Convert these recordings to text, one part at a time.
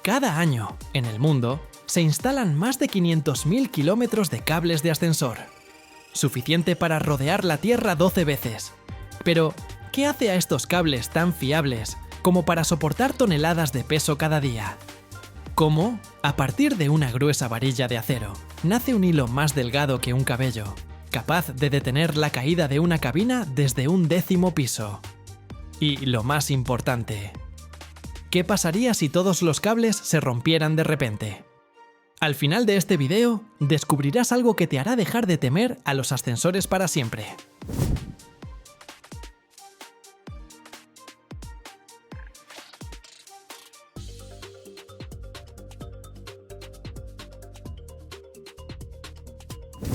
Cada año, en el mundo, se instalan más de 500.000 kilómetros de cables de ascensor, suficiente para rodear la Tierra 12 veces. Pero, ¿qué hace a estos cables tan fiables como para soportar toneladas de peso cada día? ¿Cómo, a partir de una gruesa varilla de acero, nace un hilo más delgado que un cabello, capaz de detener la caída de una cabina desde un 10º piso? Y lo más importante, ¿qué pasaría si todos los cables se rompieran de repente? Al final de este video, descubrirás algo que te hará dejar de temer a los ascensores para siempre.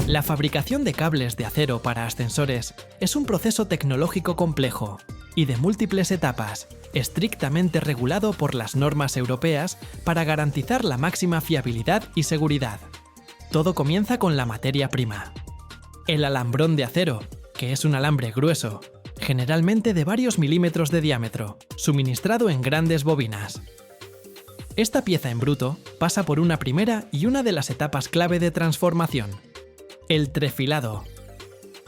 La fabricación de cables de acero para ascensores es un proceso tecnológico complejo y de múltiples etapas, estrictamente regulado por las normas europeas para garantizar la máxima fiabilidad y seguridad. Todo comienza con la materia prima. El alambrón de acero, que es un alambre grueso, generalmente de varios milímetros de diámetro, suministrado en grandes bobinas. Esta pieza en bruto pasa por una primera y una de las etapas clave de transformación: el trefilado.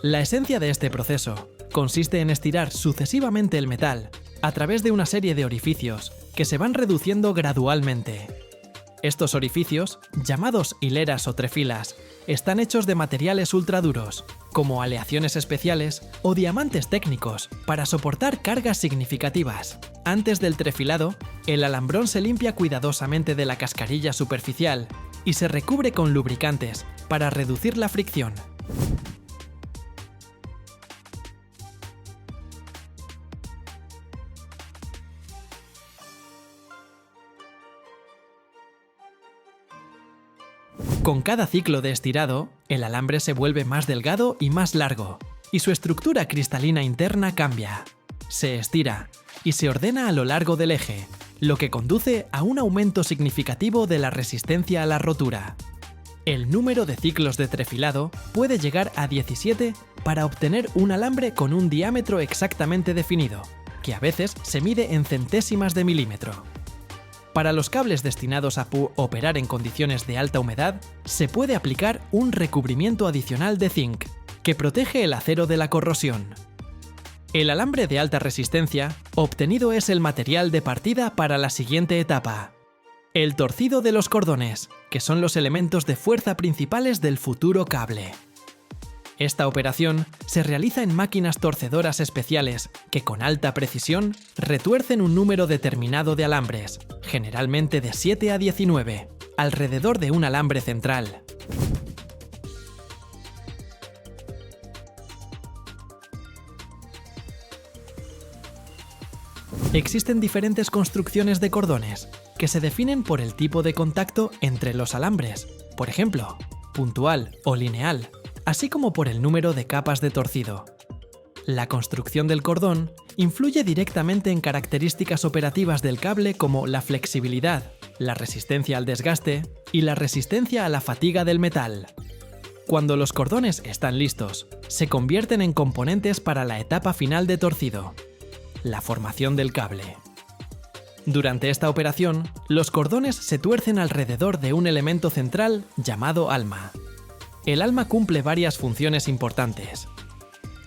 La esencia de este proceso consiste en estirar sucesivamente el metal a través de una serie de orificios que se van reduciendo gradualmente. Estos orificios, llamados hileras o trefilas, están hechos de materiales ultraduros, como aleaciones especiales o diamantes técnicos, para soportar cargas significativas. Antes del trefilado, el alambrón se limpia cuidadosamente de la cascarilla superficial y se recubre con lubricantes para reducir la fricción. Con cada ciclo de estirado, el alambre se vuelve más delgado y más largo, y su estructura cristalina interna cambia. Se estira y se ordena a lo largo del eje, lo que conduce a un aumento significativo de la resistencia a la rotura. El número de ciclos de trefilado puede llegar a 17 para obtener un alambre con un diámetro exactamente definido, que a veces se mide en centésimas de milímetro. Para los cables destinados a operar en condiciones de alta humedad, se puede aplicar un recubrimiento adicional de zinc, que protege el acero de la corrosión. El alambre de alta resistencia obtenido es el material de partida para la siguiente etapa: el torcido de los cordones, que son los elementos de fuerza principales del futuro cable. Esta operación se realiza en máquinas torcedoras especiales que con alta precisión retuercen un número determinado de alambres, generalmente de 7 a 19, alrededor de un alambre central. Existen diferentes construcciones de cordones que se definen por el tipo de contacto entre los alambres, por ejemplo, puntual o lineal, así como por el número de capas de torcido. La construcción del cordón influye directamente en características operativas del cable como la flexibilidad, la resistencia al desgaste y la resistencia a la fatiga del metal. Cuando los cordones están listos, se convierten en componentes para la etapa final de torcido: la formación del cable. Durante esta operación, los cordones se tuercen alrededor de un elemento central llamado alma. El alma cumple varias funciones importantes.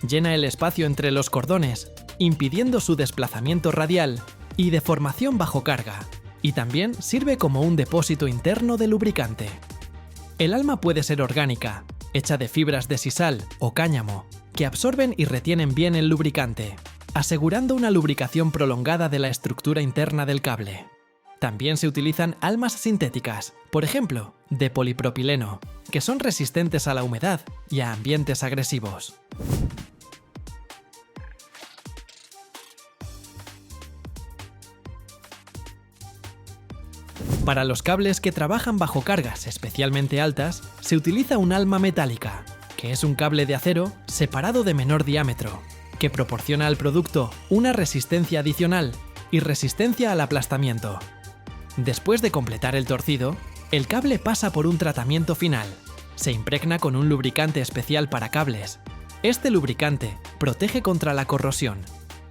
Llena el espacio entre los cordones, impidiendo su desplazamiento radial y deformación bajo carga, y también sirve como un depósito interno de lubricante. El alma puede ser orgánica, hecha de fibras de sisal o cáñamo, que absorben y retienen bien el lubricante, asegurando una lubricación prolongada de la estructura interna del cable. También se utilizan almas sintéticas, por ejemplo, de polipropileno, que son resistentes a la humedad y a ambientes agresivos. Para los cables que trabajan bajo cargas especialmente altas, se utiliza un alma metálica, que es un cable de acero separado de menor diámetro, que proporciona al producto una resistencia adicional y resistencia al aplastamiento. Después de completar el torcido, el cable pasa por un tratamiento final. Se impregna con un lubricante especial para cables. Este lubricante protege contra la corrosión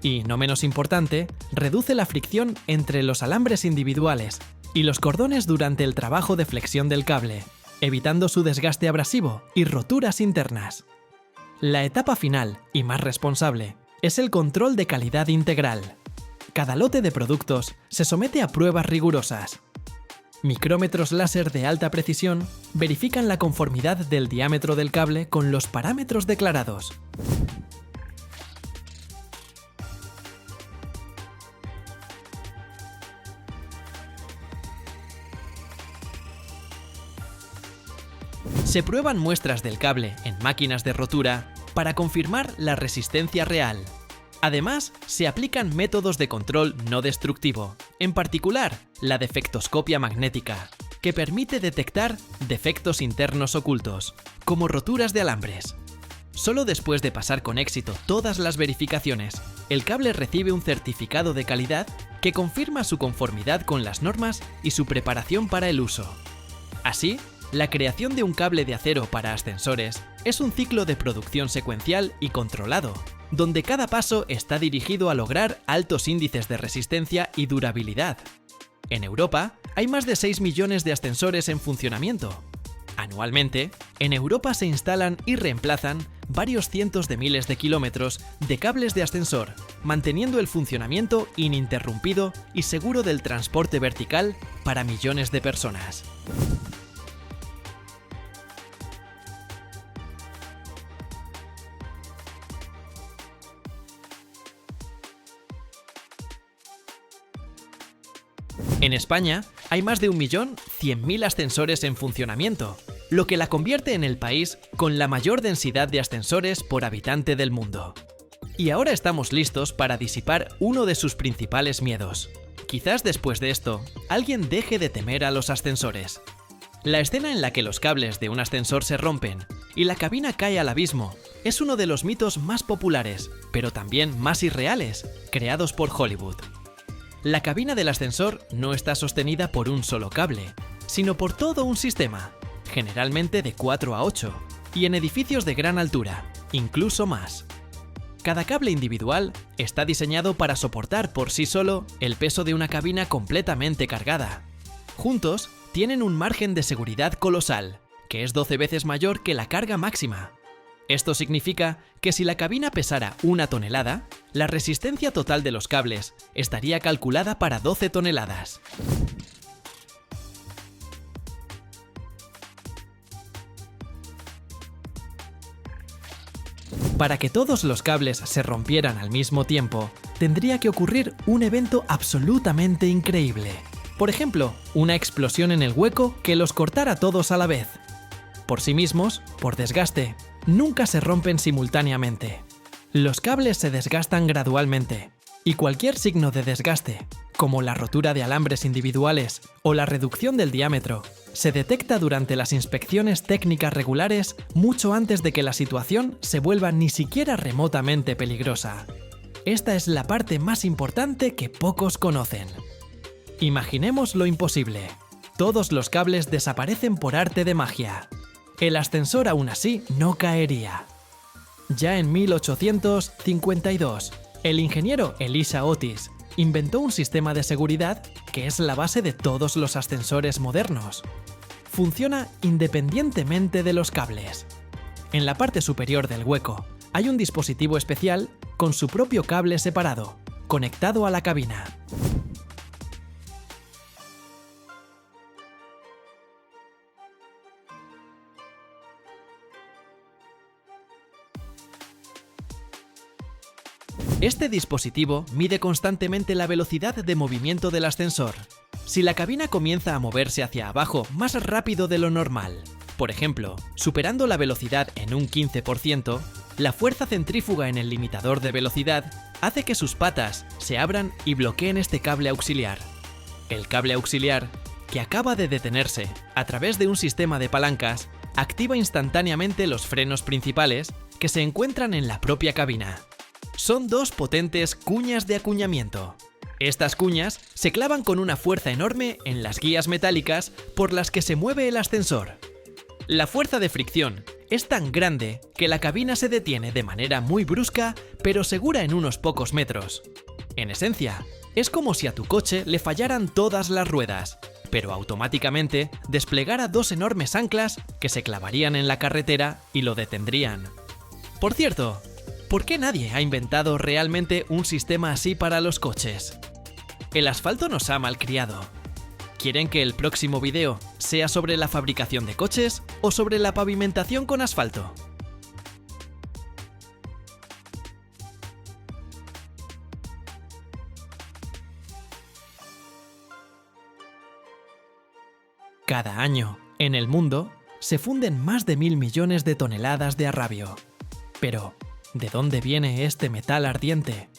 y, no menos importante, reduce la fricción entre los alambres individuales y los cordones durante el trabajo de flexión del cable, evitando su desgaste abrasivo y roturas internas. La etapa final, y más responsable, es el control de calidad integral. Cada lote de productos se somete a pruebas rigurosas. Micrómetros láser de alta precisión verifican la conformidad del diámetro del cable con los parámetros declarados. Se prueban muestras del cable en máquinas de rotura para confirmar la resistencia real. Además, se aplican métodos de control no destructivo, en particular la defectoscopia magnética, que permite detectar defectos internos ocultos, como roturas de alambres. Solo después de pasar con éxito todas las verificaciones, el cable recibe un certificado de calidad que confirma su conformidad con las normas y su preparación para el uso. Así, la creación de un cable de acero para ascensores es un ciclo de producción secuencial y controlado, donde cada paso está dirigido a lograr altos índices de resistencia y durabilidad. En Europa, hay más de 6 millones de ascensores en funcionamiento. Anualmente, en Europa se instalan y reemplazan varios cientos de miles de kilómetros de cables de ascensor, manteniendo el funcionamiento ininterrumpido y seguro del transporte vertical para millones de personas. En España, hay más de 1.100.000 ascensores en funcionamiento, lo que la convierte en el país con la mayor densidad de ascensores por habitante del mundo. Y ahora estamos listos para disipar uno de sus principales miedos. Quizás después de esto, alguien deje de temer a los ascensores. La escena en la que los cables de un ascensor se rompen y la cabina cae al abismo es uno de los mitos más populares, pero también más irreales, creados por Hollywood. La cabina del ascensor no está sostenida por un solo cable, sino por todo un sistema, generalmente de 4 a 8, y en edificios de gran altura, incluso más. Cada cable individual está diseñado para soportar por sí solo el peso de una cabina completamente cargada. Juntos, tienen un margen de seguridad colosal, que es 12 veces mayor que la carga máxima. Esto significa que si la cabina pesara 1 tonelada, la resistencia total de los cables estaría calculada para 12 toneladas. Para que todos los cables se rompieran al mismo tiempo, tendría que ocurrir un evento absolutamente increíble. Por ejemplo, una explosión en el hueco que los cortara todos a la vez. Por sí mismos, por desgaste, nunca se rompen simultáneamente. Los cables se desgastan gradualmente, y cualquier signo de desgaste, como la rotura de alambres individuales o la reducción del diámetro, se detecta durante las inspecciones técnicas regulares mucho antes de que la situación se vuelva ni siquiera remotamente peligrosa. Esta es la parte más importante que pocos conocen. Imaginemos lo imposible. Todos los cables desaparecen por arte de magia. El ascensor aún así no caería. Ya en 1852, el ingeniero Elisha Otis inventó un sistema de seguridad que es la base de todos los ascensores modernos. Funciona independientemente de los cables. En la parte superior del hueco hay un dispositivo especial con su propio cable separado, conectado a la cabina. Este dispositivo mide constantemente la velocidad de movimiento del ascensor. Si la cabina comienza a moverse hacia abajo más rápido de lo normal, por ejemplo, superando la velocidad en un 15%, la fuerza centrífuga en el limitador de velocidad hace que sus patas se abran y bloqueen este cable auxiliar. El cable auxiliar, que acaba de detenerse a través de un sistema de palancas, activa instantáneamente los frenos principales que se encuentran en la propia cabina. Son 2 potentes cuñas de acuñamiento. Estas cuñas se clavan con una fuerza enorme en las guías metálicas por las que se mueve el ascensor. La fuerza de fricción es tan grande que la cabina se detiene de manera muy brusca, pero segura en unos pocos metros. En esencia, es como si a tu coche le fallaran todas las ruedas, pero automáticamente desplegara dos enormes anclas que se clavarían en la carretera y lo detendrían. Por cierto, ¿por qué nadie ha inventado realmente un sistema así para los coches? El asfalto nos ha malcriado. ¿Quieren que el próximo vídeo sea sobre la fabricación de coches o sobre la pavimentación con asfalto? Cada año, en el mundo, se funden más de 1.000 millones de toneladas de arrabio. Pero, ¿de dónde viene este metal ardiente?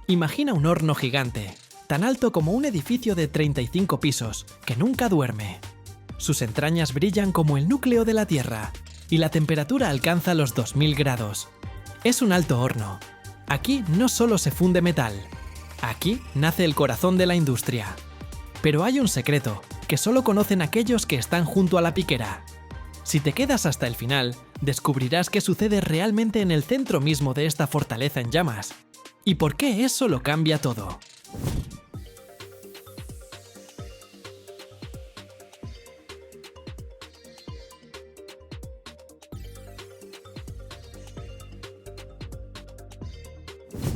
Imagina un horno gigante, tan alto como un edificio de 35 pisos, que nunca duerme. Sus entrañas brillan como el núcleo de la Tierra, y la temperatura alcanza los 2000 grados. Es un alto horno. Aquí no solo se funde metal, aquí nace el corazón de la industria. Pero hay un secreto, que solo conocen aquellos que están junto a la piquera. Si te quedas hasta el final, descubrirás qué sucede realmente en el centro mismo de esta fortaleza en llamas. ¿Y por qué eso lo cambia todo?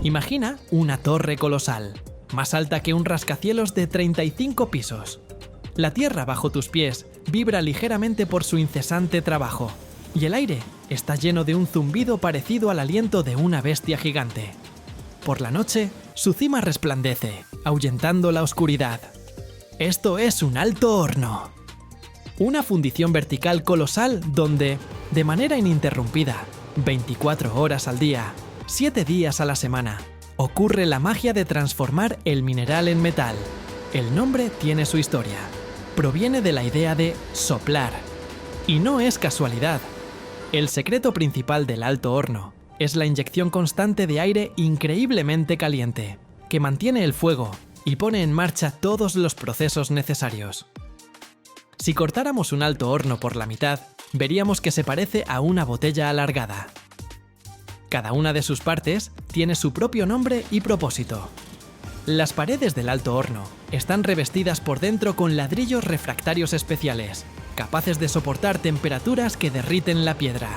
Imagina una torre colosal, más alta que un rascacielos de 35 pisos. La tierra bajo tus pies vibra ligeramente por su incesante trabajo, y el aire está lleno de un zumbido parecido al aliento de una bestia gigante. Por la noche, su cima resplandece, ahuyentando la oscuridad. Esto es un alto horno. Una fundición vertical colosal donde, de manera ininterrumpida, 24 horas al día, 7 días a la semana, ocurre la magia de transformar el mineral en metal. El nombre tiene su historia. Proviene de la idea de soplar. Y no es casualidad. El secreto principal del alto horno es la inyección constante de aire increíblemente caliente, que mantiene el fuego y pone en marcha todos los procesos necesarios. Si cortáramos un alto horno por la mitad, veríamos que se parece a una botella alargada. Cada una de sus partes tiene su propio nombre y propósito. Las paredes del alto horno están revestidas por dentro con ladrillos refractarios especiales, capaces de soportar temperaturas que derriten la piedra.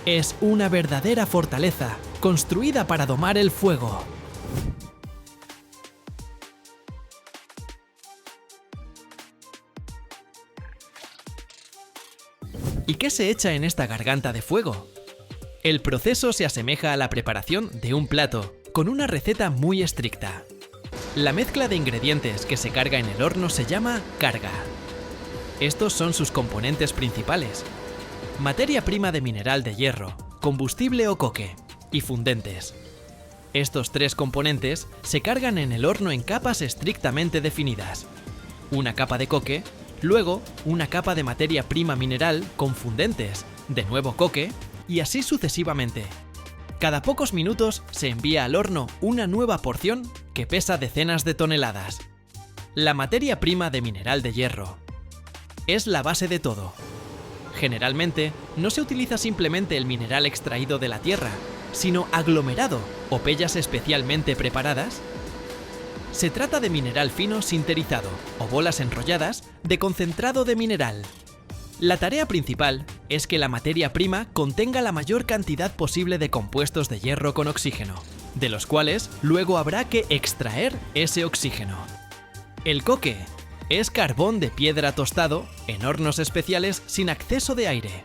Es una verdadera fortaleza, construida para domar el fuego. ¿Y qué se echa en esta garganta de fuego? El proceso se asemeja a la preparación de un plato, con una receta muy estricta. La mezcla de ingredientes que se carga en el horno se llama carga. Estos son sus componentes principales: materia prima de mineral de hierro, combustible o coque, y fundentes. Estos tres componentes se cargan en el horno en capas estrictamente definidas. Una capa de coque, luego una capa de materia prima mineral con fundentes, de nuevo coque, y así sucesivamente. Cada pocos minutos se envía al horno una nueva porción que pesa decenas de toneladas. La materia prima de mineral de hierro es la base de todo. Generalmente no se utiliza simplemente el mineral extraído de la tierra, sino aglomerado o pellas especialmente preparadas. Se trata de mineral fino sinterizado o bolas enrolladas de concentrado de mineral. La tarea principal es que la materia prima contenga la mayor cantidad posible de compuestos de hierro con oxígeno, de los cuales luego habrá que extraer ese oxígeno. El coque es carbón de piedra tostado en hornos especiales sin acceso de aire.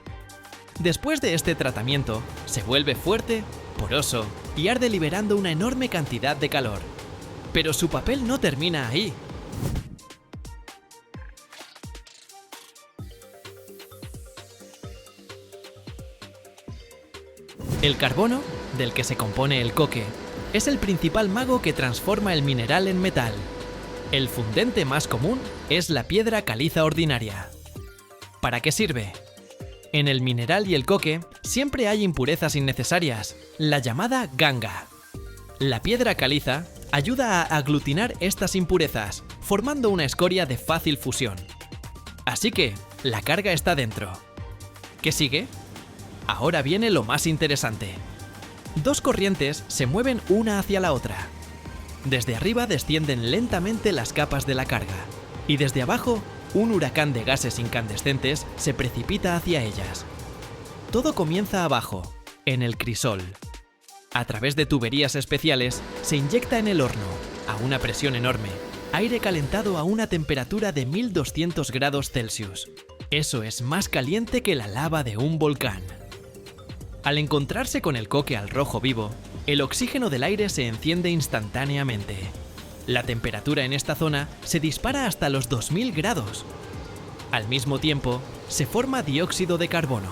Después de este tratamiento, se vuelve fuerte, poroso y arde liberando una enorme cantidad de calor. Pero su papel no termina ahí. El carbono, del que se compone el coque, es el principal mago que transforma el mineral en metal. El fundente más común es la piedra caliza ordinaria. ¿Para qué sirve? En el mineral y el coque siempre hay impurezas innecesarias, la llamada ganga. La piedra caliza ayuda a aglutinar estas impurezas, formando una escoria de fácil fusión. Así que, la carga está dentro. ¿Qué sigue? Ahora viene lo más interesante. Dos corrientes se mueven una hacia la otra. Desde arriba descienden lentamente las capas de la carga. y desde abajo, un huracán de gases incandescentes se precipita hacia ellas. Todo comienza abajo, en el crisol. A través de tuberías especiales, se inyecta en el horno, a una presión enorme, aire calentado a una temperatura de 1200 grados Celsius. Eso es más caliente que la lava de un volcán. Al encontrarse con el coque al rojo vivo, el oxígeno del aire se enciende instantáneamente. La temperatura en esta zona se dispara hasta los 2000 grados. Al mismo tiempo, se forma dióxido de carbono.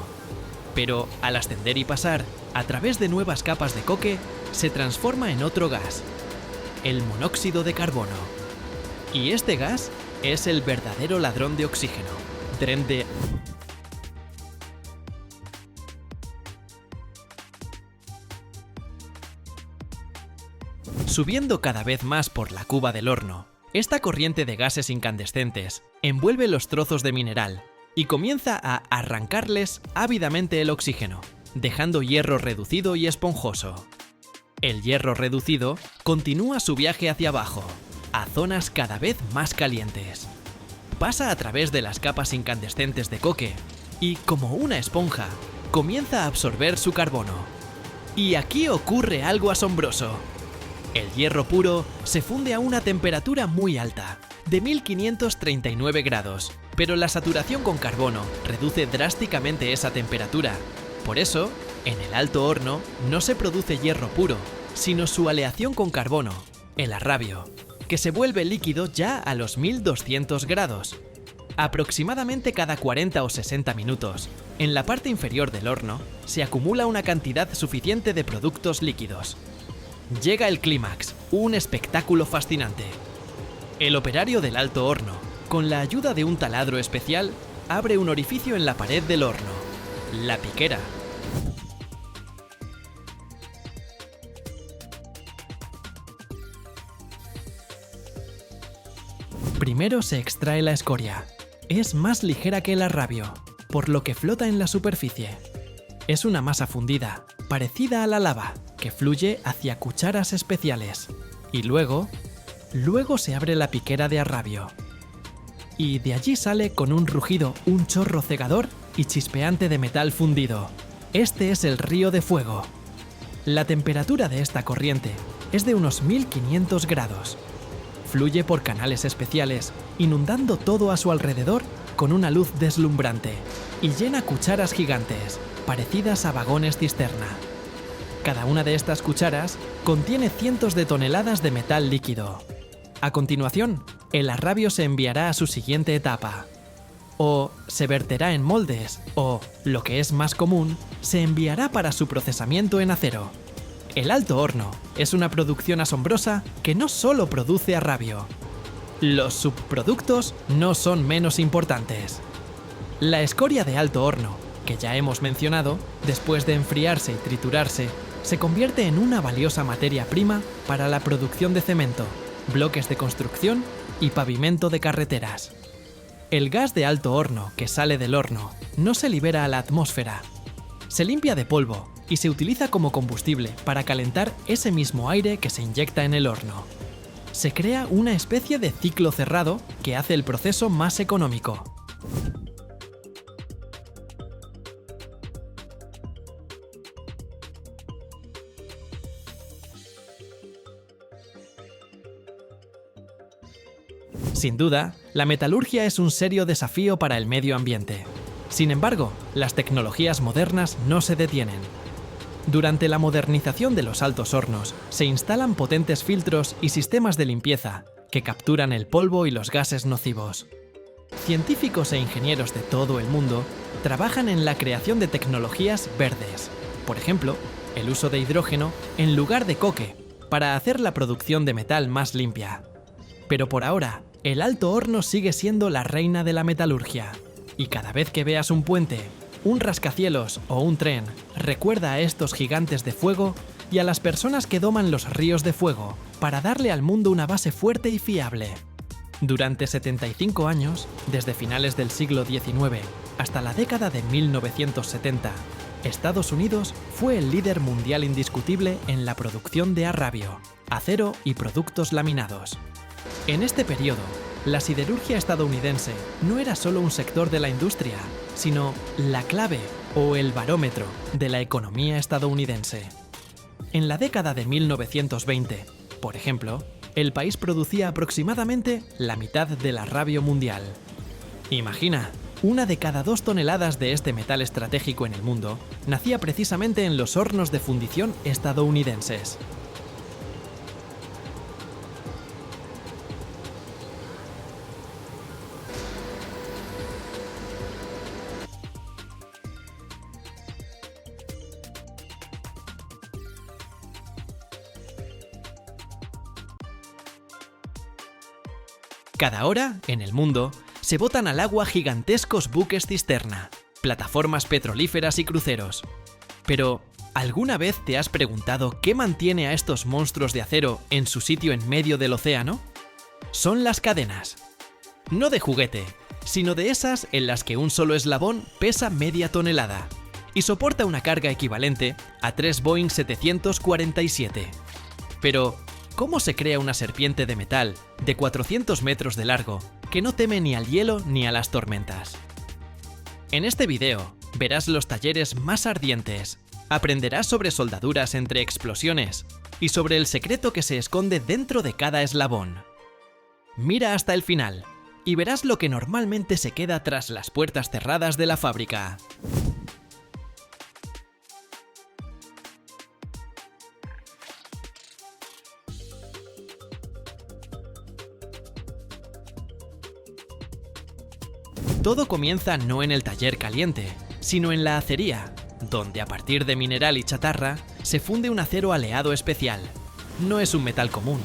Pero al ascender y pasar a través de nuevas capas de coque, se transforma en otro gas, el monóxido de carbono. Y este gas es el verdadero ladrón de oxígeno, tren de... Subiendo cada vez más por la cuba del horno, esta corriente de gases incandescentes envuelve los trozos de mineral y comienza a arrancarles ávidamente el oxígeno, dejando hierro reducido y esponjoso. El hierro reducido continúa su viaje hacia abajo, a zonas cada vez más calientes. Pasa a través de las capas incandescentes de coque y, como una esponja, comienza a absorber su carbono. Y aquí ocurre algo asombroso. El hierro puro se funde a una temperatura muy alta, de 1539 grados, pero la saturación con carbono reduce drásticamente esa temperatura. Por eso, en el alto horno no se produce hierro puro, sino su aleación con carbono, el arrabio, que se vuelve líquido ya a los 1200 grados. Aproximadamente cada 40 o 60 minutos, en la parte inferior del horno, se acumula una cantidad suficiente de productos líquidos. Llega el clímax, un espectáculo fascinante. El operario del alto horno, con la ayuda de un taladro especial, abre un orificio en la pared del horno, la piquera. Primero se extrae la escoria. Es más ligera que el arrabio, por lo que flota en la superficie. Es una masa fundida, parecida a la lava, que fluye hacia cucharas especiales. Y luego se abre la piquera de arrabio. Y de allí sale con un rugido un chorro cegador y chispeante de metal fundido. Este es el río de fuego. La temperatura de esta corriente es de unos 1500 grados. Fluye por canales especiales, inundando todo a su alrededor con una luz deslumbrante, y llena cucharas gigantes, parecidas a vagones cisterna. Cada una de estas cucharas contiene cientos de toneladas de metal líquido. A continuación, el arrabio se enviará a su siguiente etapa. O se verterá en moldes, o, lo que es más común, se enviará para su procesamiento en acero. El alto horno es una producción asombrosa que no solo produce arrabio. Los subproductos no son menos importantes. La escoria de alto horno, que ya hemos mencionado, después de enfriarse y triturarse, se convierte en una valiosa materia prima para la producción de cemento, bloques de construcción y pavimento de carreteras. El gas de alto horno que sale del horno no se libera a la atmósfera. Se limpia de polvo y se utiliza como combustible para calentar ese mismo aire que se inyecta en el horno. Se crea una especie de ciclo cerrado que hace el proceso más económico. Sin duda, la metalurgia es un serio desafío para el medio ambiente. Sin embargo, las tecnologías modernas no se detienen. Durante la modernización de los altos hornos, se instalan potentes filtros y sistemas de limpieza que capturan el polvo y los gases nocivos. Científicos e ingenieros de todo el mundo trabajan en la creación de tecnologías verdes. Por ejemplo, el uso de hidrógeno en lugar de coque, para hacer la producción de metal más limpia. Pero por ahora, el alto horno sigue siendo la reina de la metalurgia. Y cada vez que veas un puente, un rascacielos o un tren, recuerda a estos gigantes de fuego y a las personas que doman los ríos de fuego para darle al mundo una base fuerte y fiable. Durante 75 años, desde finales del siglo XIX hasta la década de 1970, Estados Unidos fue el líder mundial indiscutible en la producción de arrabio, acero y productos laminados. En este periodo, La siderurgia estadounidense no era solo un sector de la industria, sino la clave o el barómetro de la economía estadounidense. En la década de 1920, por ejemplo, el país producía aproximadamente la mitad del agravio mundial. Imagina, 1 de cada 2 toneladas de este metal estratégico en el mundo nacía precisamente en los hornos de fundición estadounidenses. Cada hora, en el mundo, se botan al agua gigantescos buques cisterna, plataformas petrolíferas y cruceros. Pero, ¿alguna vez te has preguntado qué mantiene a estos monstruos de acero en su sitio en medio del océano? Son las cadenas. No de juguete, sino de esas en las que un solo eslabón pesa media tonelada y soporta una carga equivalente a 3 Boeing 747. Pero, ¿cómo se crea una serpiente de metal de 400 metros de largo que no teme ni al hielo ni a las tormentas? En este video verás los talleres más ardientes, aprenderás sobre soldaduras entre explosiones y sobre el secreto que se esconde dentro de cada eslabón. Mira hasta el final y verás lo que normalmente se queda tras las puertas cerradas de la fábrica. Todo comienza no en el taller caliente, sino en la acería, donde a partir de mineral y chatarra se funde un acero aleado especial. No es un metal común.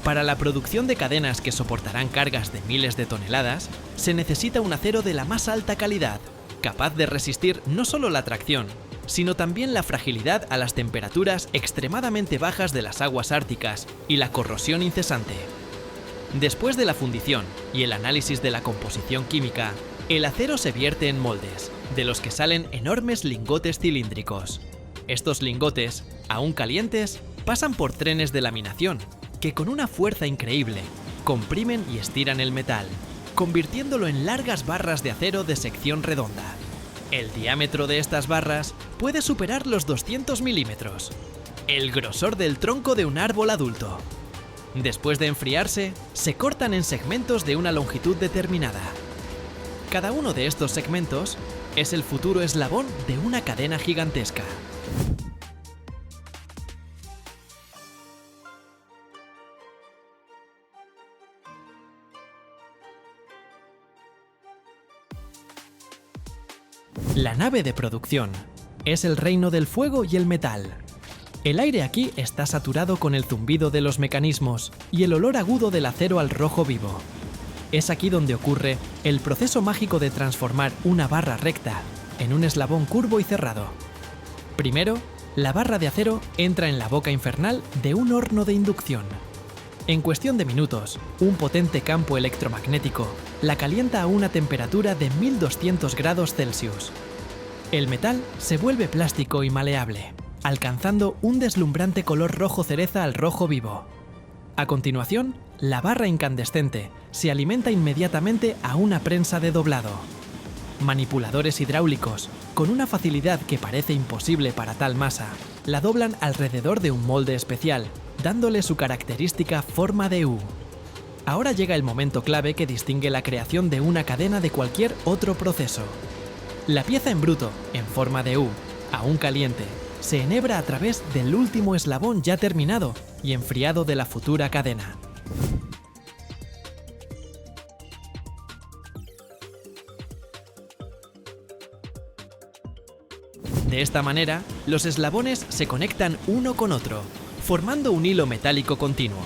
Para la producción de cadenas que soportarán cargas de miles de toneladas, se necesita un acero de la más alta calidad, capaz de resistir no solo la tracción, sino también la fragilidad a las temperaturas extremadamente bajas de las aguas árticas y la corrosión incesante. Después de la fundición y el análisis de la composición química, el acero se vierte en moldes, de los que salen enormes lingotes cilíndricos. Estos lingotes, aún calientes, pasan por trenes de laminación, que con una fuerza increíble comprimen y estiran el metal, convirtiéndolo en largas barras de acero de sección redonda. El diámetro de estas barras puede superar los 200 milímetros, el grosor del tronco de un árbol adulto. Después de enfriarse, se cortan en segmentos de una longitud determinada. Cada uno de estos segmentos es el futuro eslabón de una cadena gigantesca. La nave de producción es el reino del fuego y el metal. El aire aquí está saturado con el zumbido de los mecanismos y el olor agudo del acero al rojo vivo. Es aquí donde ocurre el proceso mágico de transformar una barra recta en un eslabón curvo y cerrado. Primero, la barra de acero entra en la boca infernal de un horno de inducción. En cuestión de minutos, un potente campo electromagnético la calienta a una temperatura de 1200 grados Celsius. El metal se vuelve plástico y maleable, alcanzando un deslumbrante color rojo cereza al rojo vivo. A continuación, la barra incandescente se alimenta inmediatamente a una prensa de doblado. Manipuladores hidráulicos, con una facilidad que parece imposible para tal masa, la doblan alrededor de un molde especial, dándole su característica forma de U. Ahora llega el momento clave que distingue la creación de una cadena de cualquier otro proceso. La pieza en bruto, en forma de U, aún caliente, se enhebra a través del último eslabón ya terminado y enfriado de la futura cadena. De esta manera, los eslabones se conectan uno con otro, formando un hilo metálico continuo.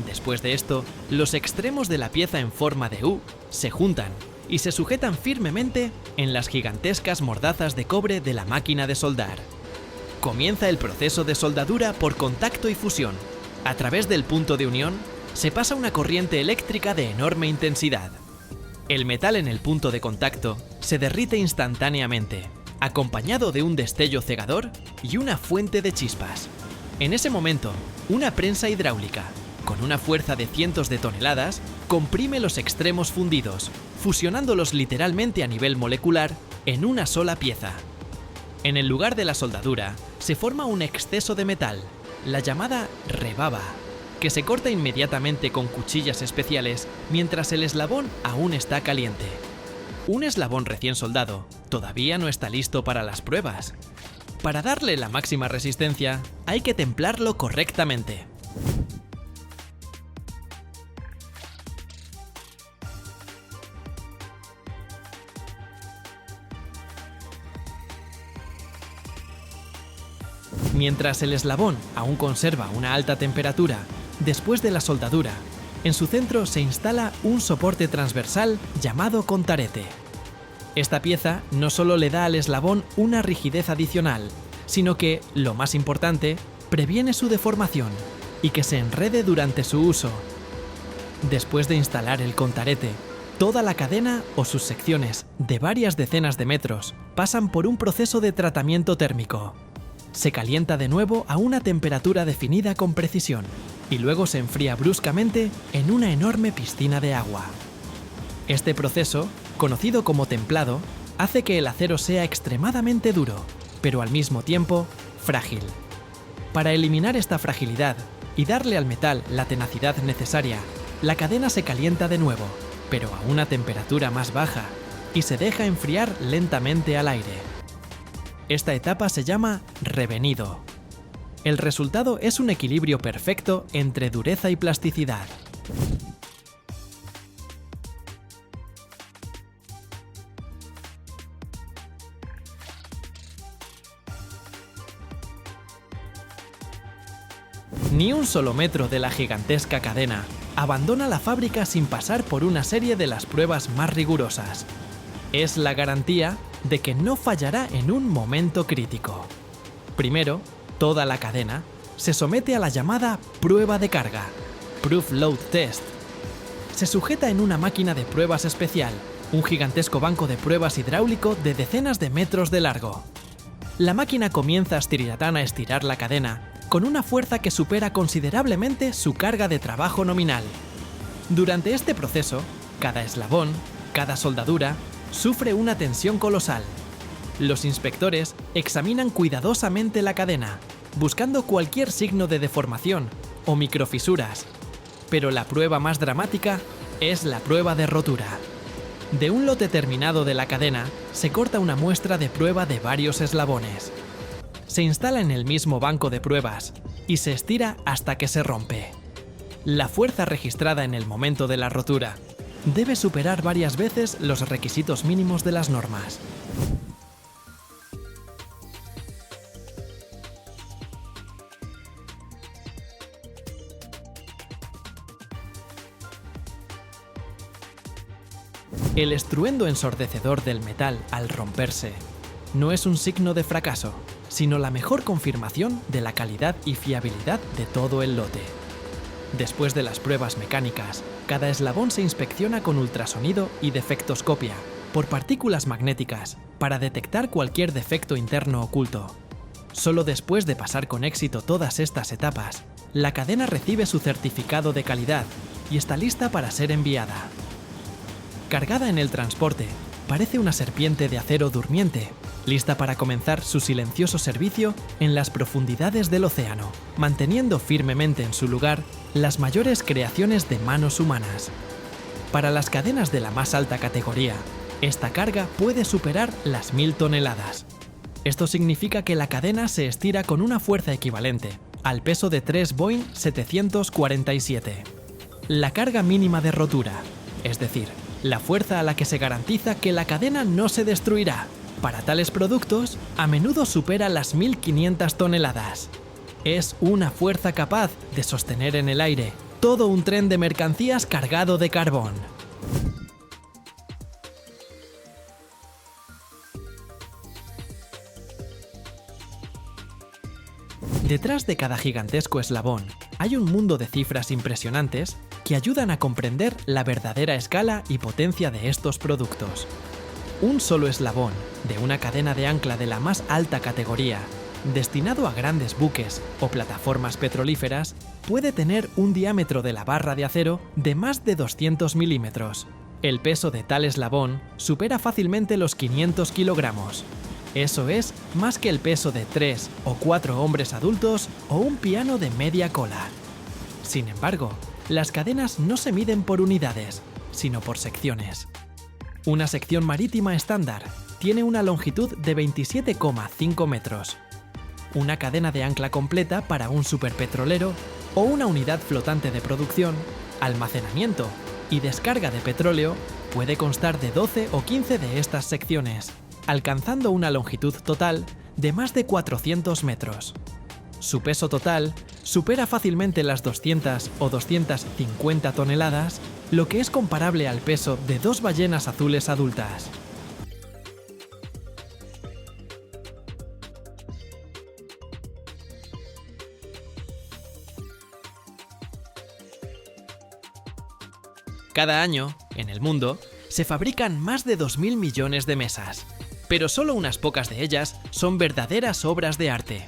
Después de esto, los extremos de la pieza en forma de U se juntan y se sujetan firmemente en las gigantescas mordazas de cobre de la máquina de soldar. Comienza el proceso de soldadura por contacto y fusión. A través del punto de unión, se pasa una corriente eléctrica de enorme intensidad. El metal en el punto de contacto se derrite instantáneamente, acompañado de un destello cegador y una fuente de chispas. En ese momento, una prensa hidráulica, con una fuerza de cientos de toneladas, comprime los extremos fundidos, fusionándolos literalmente a nivel molecular en una sola pieza. En el lugar de la soldadura, se forma un exceso de metal, la llamada rebaba, que se corta inmediatamente con cuchillas especiales mientras el eslabón aún está caliente. Un eslabón recién soldado todavía no está listo para las pruebas. Para darle la máxima resistencia, hay que templarlo correctamente. Mientras el eslabón aún conserva una alta temperatura, después de la soldadura, en su centro se instala un soporte transversal llamado contarete. Esta pieza no solo le da al eslabón una rigidez adicional, sino que, lo más importante, previene su deformación y que se enrede durante su uso. Después de instalar el contarete, toda la cadena o sus secciones, de varias decenas de metros, pasan por un proceso de tratamiento térmico. Se calienta de nuevo a una temperatura definida con precisión y luego se enfría bruscamente en una enorme piscina de agua. Este proceso, conocido como templado, hace que el acero sea extremadamente duro, pero al mismo tiempo frágil. Para eliminar esta fragilidad y darle al metal la tenacidad necesaria, la cadena se calienta de nuevo, pero a una temperatura más baja, y se deja enfriar lentamente al aire. Esta etapa se llama revenido. El resultado es un equilibrio perfecto entre dureza y plasticidad. Ni un solo metro de la gigantesca cadena abandona la fábrica sin pasar por una serie de las pruebas más rigurosas. Es la garantía de que no fallará en un momento crítico. Primero, toda la cadena se somete a la llamada prueba de carga, Proof Load Test. Se sujeta en una máquina de pruebas especial, un gigantesco banco de pruebas hidráulico de decenas de metros de largo. La máquina comienza a estirar la cadena con una fuerza que supera considerablemente su carga de trabajo nominal. Durante este proceso, cada eslabón, cada soldadura, sufre una tensión colosal. Los inspectores examinan cuidadosamente la cadena, buscando cualquier signo de deformación o microfisuras. Pero la prueba más dramática es la prueba de rotura. De un lote terminado de la cadena, se corta una muestra de prueba de varios eslabones. Se instala en el mismo banco de pruebas y se estira hasta que se rompe. La fuerza registrada en el momento de la rotura debe superar varias veces los requisitos mínimos de las normas. El estruendo ensordecedor del metal al romperse no es un signo de fracaso, sino la mejor confirmación de la calidad y fiabilidad de todo el lote. Después de las pruebas mecánicas, cada eslabón se inspecciona con ultrasonido y defectoscopia, por partículas magnéticas, para detectar cualquier defecto interno oculto. Solo después de pasar con éxito todas estas etapas, la cadena recibe su certificado de calidad y está lista para ser enviada. Cargada en el transporte, parece una serpiente de acero durmiente, lista para comenzar su silencioso servicio en las profundidades del océano, manteniendo firmemente en su lugar las mayores creaciones de manos humanas. Para las cadenas de la más alta categoría, esta carga puede superar las 1000 toneladas. Esto significa que la cadena se estira con una fuerza equivalente al peso de 3 Boeing 747. La carga mínima de rotura, es decir, la fuerza a la que se garantiza que la cadena no se destruirá, para tales productos a menudo supera las 1500 toneladas. Es una fuerza capaz de sostener en el aire todo un tren de mercancías cargado de carbón. Detrás de cada gigantesco eslabón hay un mundo de cifras impresionantes que ayudan a comprender la verdadera escala y potencia de estos productos. Un solo eslabón de una cadena de ancla de la más alta categoría, destinado a grandes buques o plataformas petrolíferas, puede tener un diámetro de la barra de acero de más de 200 milímetros. El peso de tal eslabón supera fácilmente los 500 kilogramos. Eso es más que el peso de 3 o 4 hombres adultos o un piano de media cola. Sin embargo, las cadenas no se miden por unidades, sino por secciones. Una sección marítima estándar tiene una longitud de 27,5 metros. Una cadena de ancla completa para un superpetrolero o una unidad flotante de producción, almacenamiento y descarga de petróleo puede constar de 12 o 15 de estas secciones, alcanzando una longitud total de más de 400 metros. Su peso total supera fácilmente las 200 o 250 toneladas, lo que es comparable al peso de 2 ballenas azules adultas. Cada año, en el mundo, se fabrican más de 2.000 millones de mesas, pero solo unas pocas de ellas son verdaderas obras de arte.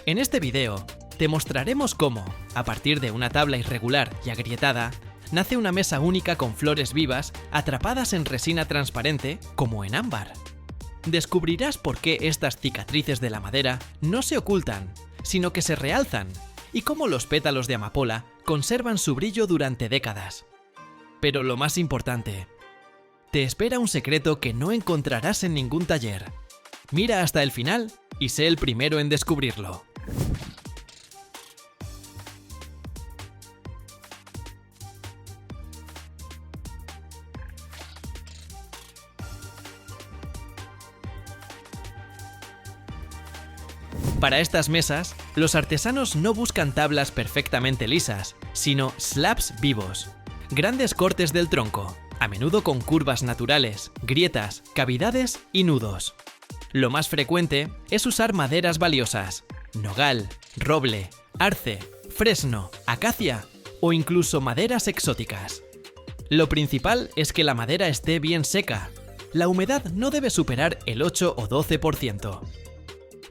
En este video, te mostraremos cómo, a partir de una tabla irregular y agrietada, nace una mesa única con flores vivas atrapadas en resina transparente como en ámbar. Descubrirás por qué estas cicatrices de la madera no se ocultan, sino que se realzan, y cómo los pétalos de amapola conservan su brillo durante décadas. Pero lo más importante, te espera un secreto que no encontrarás en ningún taller. Mira hasta el final y sé el primero en descubrirlo. Para estas mesas, los artesanos no buscan tablas perfectamente lisas, sino slabs vivos, grandes cortes del tronco, a menudo con curvas naturales, grietas, cavidades y nudos. Lo más frecuente es usar maderas valiosas, nogal, roble, arce, fresno, acacia o incluso maderas exóticas. Lo principal es que la madera esté bien seca. La humedad no debe superar el 8 o 12%.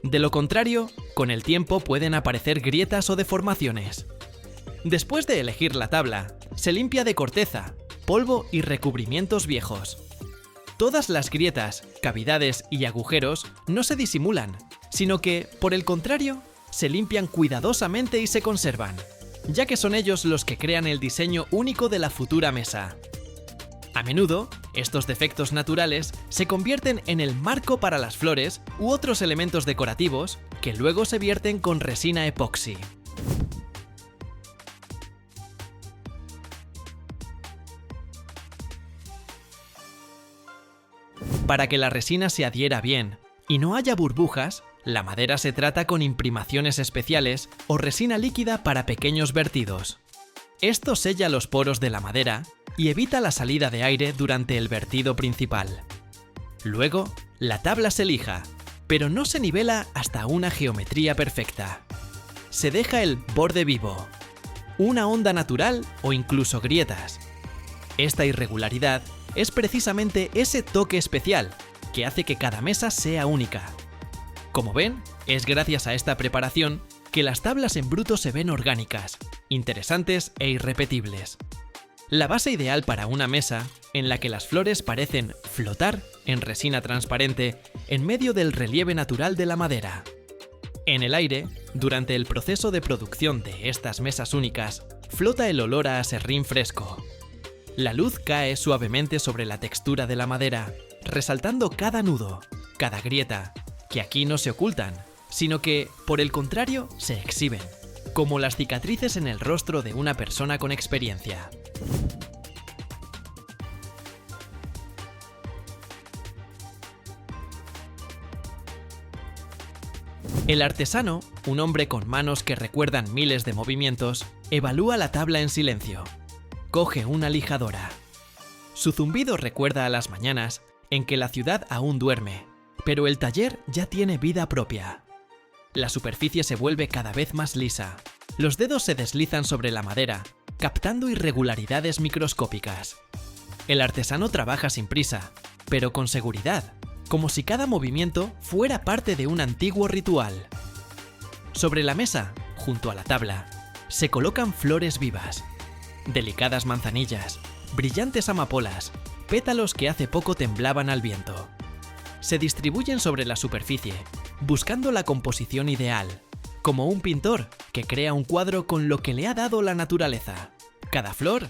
De lo contrario, con el tiempo pueden aparecer grietas o deformaciones. Después de elegir la tabla, se limpia de corteza, polvo y recubrimientos viejos. Todas las grietas, cavidades y agujeros no se disimulan, sino que, por el contrario, se limpian cuidadosamente y se conservan, ya que son ellos los que crean el diseño único de la futura mesa. A menudo, estos defectos naturales se convierten en el marco para las flores u otros elementos decorativos que luego se vierten con resina epoxi. Para que la resina se adhiera bien y no haya burbujas, la madera se trata con imprimaciones especiales o resina líquida para pequeños vertidos. Esto sella los poros de la madera y evita la salida de aire durante el vertido principal. Luego, la tabla se lija, pero no se nivela hasta una geometría perfecta. Se deja el borde vivo, una onda natural o incluso grietas. Esta irregularidad es precisamente ese toque especial que hace que cada mesa sea única. Como ven, es gracias a esta preparación que las tablas en bruto se ven orgánicas, interesantes e irrepetibles. La base ideal para una mesa en la que las flores parecen flotar en resina transparente en medio del relieve natural de la madera. En el aire, durante el proceso de producción de estas mesas únicas, flota el olor a aserrín fresco. La luz cae suavemente sobre la textura de la madera, resaltando cada nudo, cada grieta, que aquí no se ocultan, sino que, por el contrario, se exhiben, como las cicatrices en el rostro de una persona con experiencia. El artesano, un hombre con manos que recuerdan miles de movimientos, evalúa la tabla en silencio. Coge una lijadora. Su zumbido recuerda a las mañanas en que la ciudad aún duerme, pero el taller ya tiene vida propia. La superficie se vuelve cada vez más lisa. Los dedos se deslizan sobre la madera, captando irregularidades microscópicas. El artesano trabaja sin prisa, pero con seguridad, como si cada movimiento fuera parte de un antiguo ritual. Sobre la mesa, junto a la tabla, se colocan flores vivas, delicadas manzanillas, brillantes amapolas, pétalos que hace poco temblaban al viento. Se distribuyen sobre la superficie, buscando la composición ideal, como un pintor que crea un cuadro con lo que le ha dado la naturaleza. Cada flor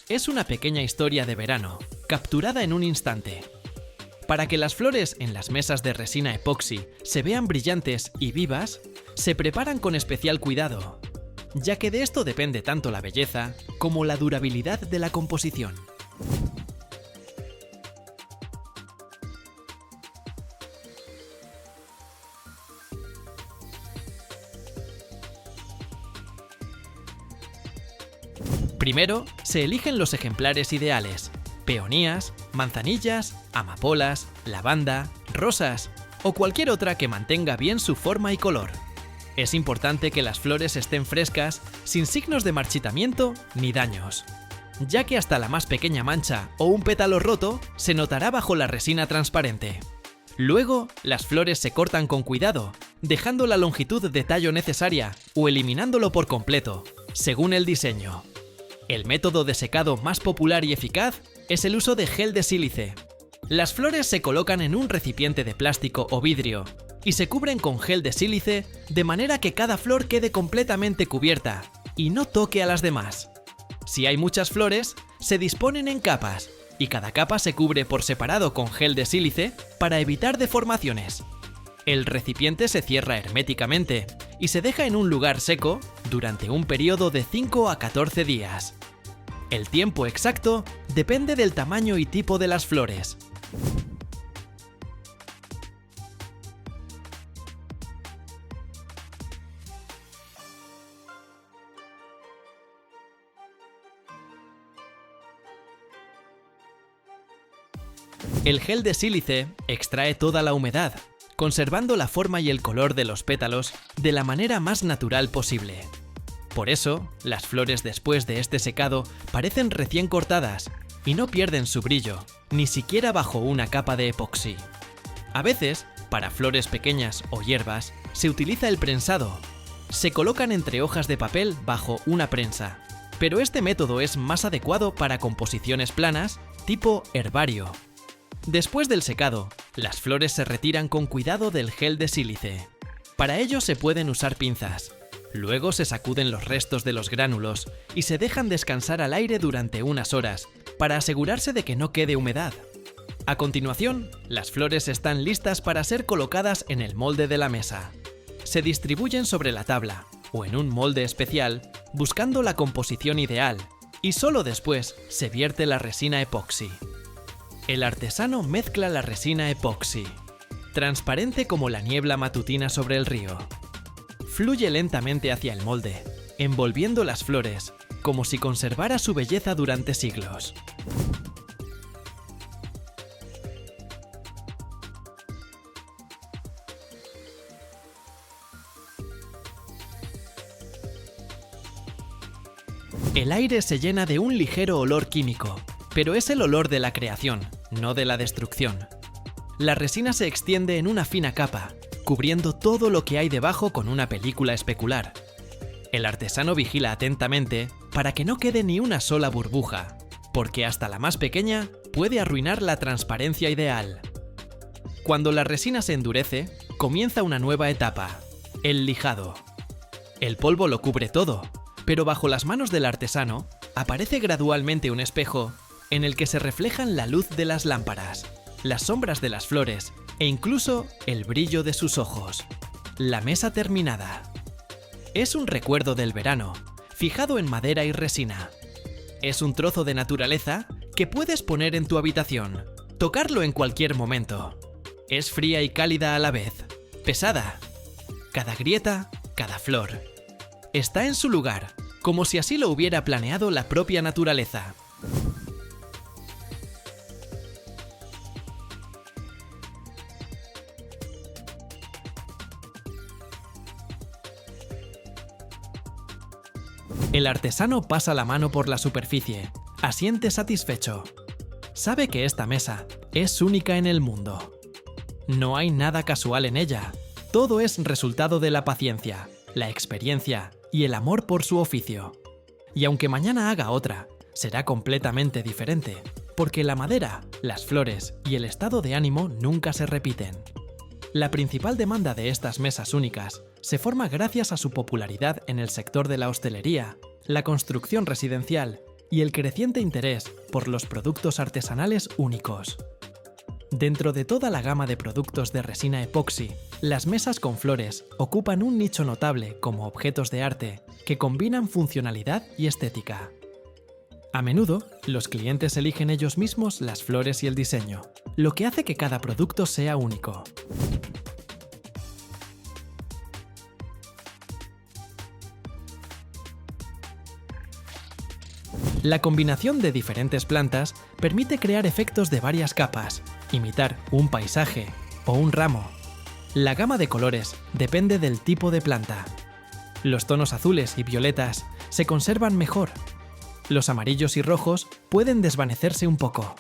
es una pequeña historia de verano, capturada en un instante. Para que las flores en las mesas de resina epoxi se vean brillantes y vivas, se preparan con especial cuidado, ya que de esto depende tanto la belleza como la durabilidad de la composición. Primero, se eligen los ejemplares ideales: peonías, manzanillas, amapolas, lavanda, rosas o cualquier otra que mantenga bien su forma y color. Es importante que las flores estén frescas, sin signos de marchitamiento ni daños, ya que hasta la más pequeña mancha o un pétalo roto se notará bajo la resina transparente. Luego, las flores se cortan con cuidado, dejando la longitud de tallo necesaria o eliminándolo por completo, según el diseño. El método de secado más popular y eficaz es el uso de gel de sílice. Las flores se colocan en un recipiente de plástico o vidrio y se cubren con gel de sílice de manera que cada flor quede completamente cubierta y no toque a las demás. Si hay muchas flores, se disponen en capas y cada capa se cubre por separado con gel de sílice para evitar deformaciones. El recipiente se cierra herméticamente y se deja en un lugar seco durante un periodo de 5 a 14 días. El tiempo exacto depende del tamaño y tipo de las flores. El gel de sílice extrae toda la humedad, conservando la forma y el color de los pétalos de la manera más natural posible. Por eso, las flores después de este secado parecen recién cortadas y no pierden su brillo, ni siquiera bajo una capa de epoxi. A veces, para flores pequeñas o hierbas, se utiliza el prensado. Se colocan entre hojas de papel bajo una prensa, pero este método es más adecuado para composiciones planas tipo herbario. Después del secado, las flores se retiran con cuidado del gel de sílice. Para ello se pueden usar pinzas. Luego se sacuden los restos de los gránulos y se dejan descansar al aire durante unas horas para asegurarse de que no quede humedad. A continuación, las flores están listas para ser colocadas en el molde de la mesa. Se distribuyen sobre la tabla o en un molde especial, buscando la composición ideal, y solo después se vierte la resina epoxi. El artesano mezcla la resina epoxi, transparente como la niebla matutina sobre el río. Fluye lentamente hacia el molde, envolviendo las flores, como si conservara su belleza durante siglos. El aire se llena de un ligero olor químico, pero es el olor de la creación, no de la destrucción. La resina se extiende en una fina capa, cubriendo todo lo que hay debajo con una película especular. El artesano vigila atentamente para que no quede ni una sola burbuja, porque hasta la más pequeña puede arruinar la transparencia ideal. Cuando la resina se endurece, comienza una nueva etapa, el lijado. El polvo lo cubre todo, pero bajo las manos del artesano aparece gradualmente un espejo en el que se reflejan la luz de las lámparas, las sombras de las flores e incluso el brillo de sus ojos. La mesa terminada. Es un recuerdo del verano, fijado en madera y resina. Es un trozo de naturaleza que puedes poner en tu habitación, tocarlo en cualquier momento. Es fría y cálida a la vez, pesada. Cada grieta, cada flor. Está en su lugar, como si así lo hubiera planeado la propia naturaleza. El artesano pasa la mano por la superficie, asiente satisfecho. Sabe que esta mesa es única en el mundo. No hay nada casual en ella, todo es resultado de la paciencia, la experiencia y el amor por su oficio. Y aunque mañana haga otra, será completamente diferente, porque la madera, las flores y el estado de ánimo nunca se repiten. La principal demanda de estas mesas únicas se forma gracias a su popularidad en el sector de la hostelería, la construcción residencial y el creciente interés por los productos artesanales únicos. Dentro de toda la gama de productos de resina epoxi, las mesas con flores ocupan un nicho notable como objetos de arte que combinan funcionalidad y estética. A menudo, los clientes eligen ellos mismos las flores y el diseño, lo que hace que cada producto sea único. La combinación de diferentes plantas permite crear efectos de varias capas, imitar un paisaje o un ramo. La gama de colores depende del tipo de planta. Los tonos azules y violetas se conservan mejor. Los amarillos y rojos pueden desvanecerse un poco.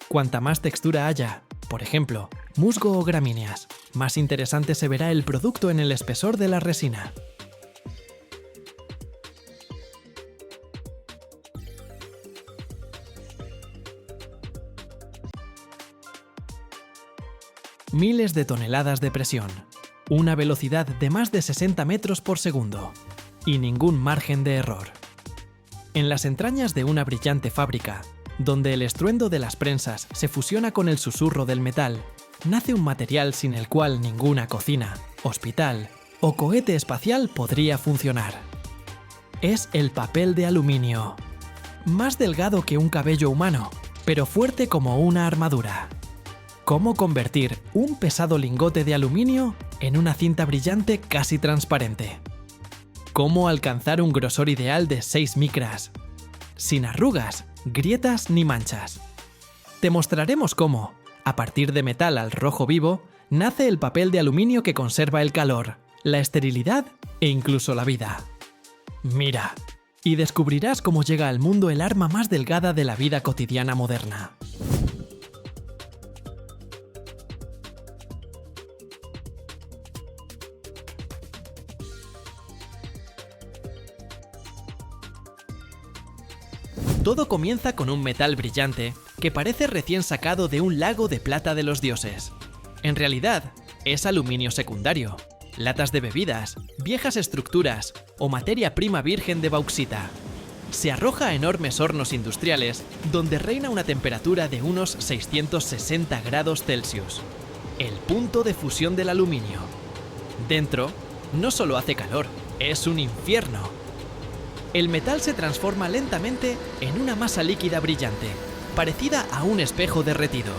Cuanta más textura haya, por ejemplo, musgo o gramíneas, más interesante se verá el producto en el espesor de la resina. Miles de toneladas de presión, una velocidad de más de 60 metros por segundo y ningún margen de error. En las entrañas de una brillante fábrica, donde el estruendo de las prensas se fusiona con el susurro del metal, nace un material sin el cual ninguna cocina, hospital o cohete espacial podría funcionar. Es el papel de aluminio. Más delgado que un cabello humano, pero fuerte como una armadura. ¿Cómo convertir un pesado lingote de aluminio en una cinta brillante casi transparente? ¿Cómo alcanzar un grosor ideal de 6 micras? Sin arrugas, grietas ni manchas. Te mostraremos cómo, a partir de metal al rojo vivo, nace el papel de aluminio que conserva el calor, la esterilidad e incluso la vida. Mira, y descubrirás cómo llega al mundo el arma más delgada de la vida cotidiana moderna. Todo comienza con un metal brillante que parece recién sacado de un lago de plata de los dioses. En realidad, es aluminio secundario, latas de bebidas, viejas estructuras o materia prima virgen de bauxita. Se arroja a enormes hornos industriales donde reina una temperatura de unos 660 grados Celsius, el punto de fusión del aluminio. Dentro, no solo hace calor, es un infierno. El metal se transforma lentamente en una masa líquida brillante, parecida a un espejo derretido.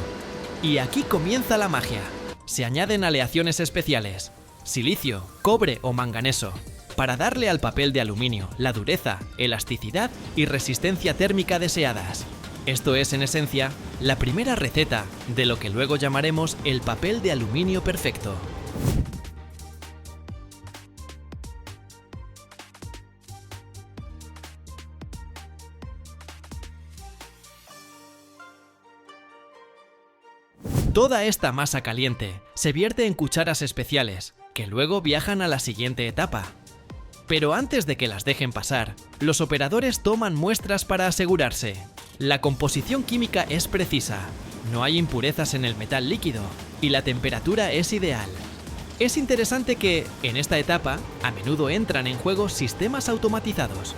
Y aquí comienza la magia. Se añaden aleaciones especiales, silicio, cobre o manganeso, para darle al papel de aluminio la dureza, elasticidad y resistencia térmica deseadas. Esto es, en esencia, la primera receta de lo que luego llamaremos el papel de aluminio perfecto. Toda esta masa caliente se vierte en cucharas especiales, que luego viajan a la siguiente etapa. Pero antes de que las dejen pasar, los operadores toman muestras para asegurarse. La composición química es precisa, no hay impurezas en el metal líquido y la temperatura es ideal. Es interesante que, en esta etapa, a menudo entran en juego sistemas automatizados.